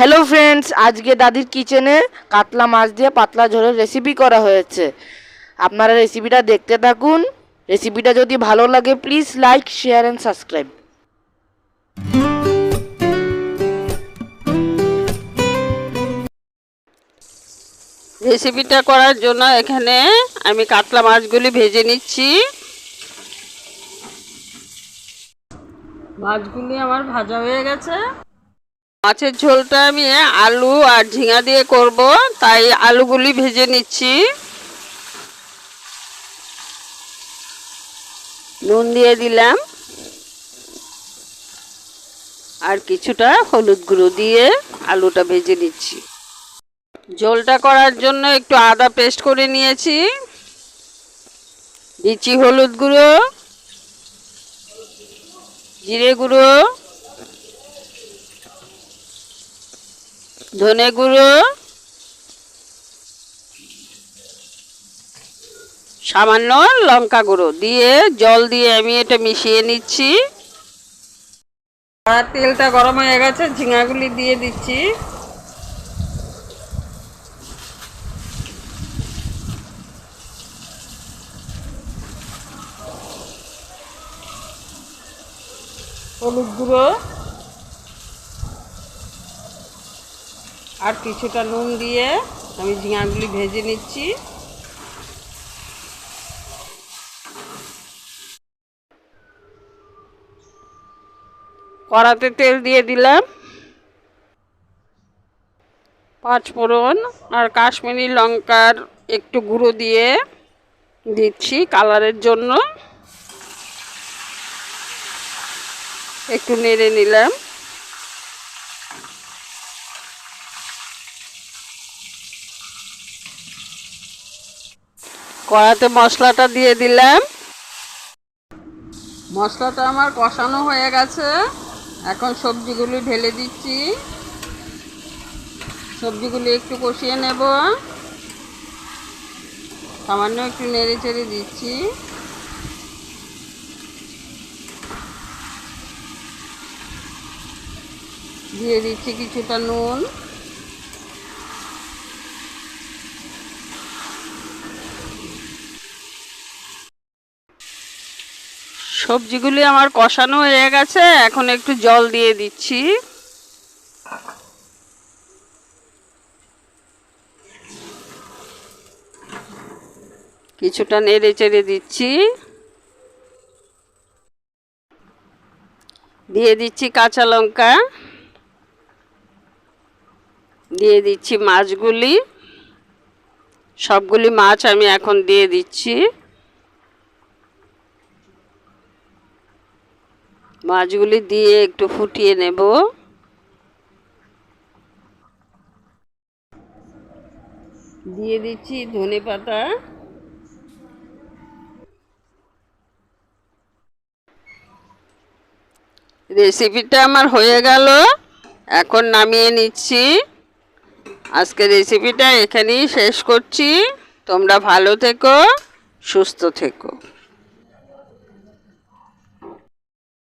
Hello friends, আজকে দাদির কিচেনে কাতলা মাছ দিয়ে পাতলা ঝোলের রেসিপি করা হয়েছে। আপনারা রেসিপিটা দেখতে থাকুন। রেসিপিটা যদি ভালো লাগে please like, share and subscribe. রেসিপিটা করার জন্য এখানে আমি কাতলা মাছগুলি ভেজে নিচ্ছি। মাছগুলি আমার ভাজা হয়ে গেছে। মাছের ঝোলটা আমি আলু আর ঝিঙা দিয়ে করব, তাই আলুগুলি ভেজে নিচ্ছি। নুন দিয়ে দিলাম আর কিছুটা হলুদ গুঁড়ো দিয়ে আলুটা ভেজে নিচ্ছি। ঝোলটা করার জন্য একটু আদা পেস্ট করে নিয়েছি। দিচ্ছি হলুদ গুঁড়ো, জিরে গুঁড়ো, ধনে গুঁড়ো, সামান্য লঙ্কা গুঁড়ো দিয়ে জল দিয়ে আমি এটা মিশিয়ে নিচ্ছি। আর তেলটা গরম হয়ে গেছে, ঝিঙাগুলি দিয়ে দিচ্ছি। হলুদ গুঁড়ো আর কিছুটা নুন দিয়ে আমি ঝিঙাগুলি ভেজে নিচ্ছি। কড়াতে তেল দিয়ে দিলাম, পাঁচ ফোড়ন আর কাশ্মীরি লঙ্কার একটু গুঁড়ো দিয়ে দিচ্ছি কালারের জন্য। একটু নেড়ে নিলাম। কড়াতে মশলাটা দিয়ে দিলাম। মশলাটা আমার কষানো হয়ে গেছে, এখন সবজিগুলি ঢেলে দিচ্ছি। সবজিগুলি একটু কষিয়ে নেব, সামান্য একটু নেড়ে চেড়ে দিচ্ছি। দিয়ে দিচ্ছি কিছুটা নুন, সবজিগুলি আমার কষানো হয়ে গেছে, এখন একটু জল দিয়ে দিচ্ছি। কিছুটা নেড়ে চেড়ে দিচ্ছি। দিয়ে দিচ্ছি কাঁচা লঙ্কা, দিয়ে দিচ্ছি মাছগুলি। সবগুলি মাছ আমি এখন দিয়ে দিচ্ছি। মাছগুলি দিয়ে একটু ফুটিয়ে নেব। দিয়ে দিচ্ছি ধনেপাতা। রেসিপিটা আমার হয়ে গেল, এখন নামিয়ে নিচ্ছি। আজকে রেসিপিটা এখানেই শেষ করছি। তোমরা ভালো থেকো, সুস্থ থেকো।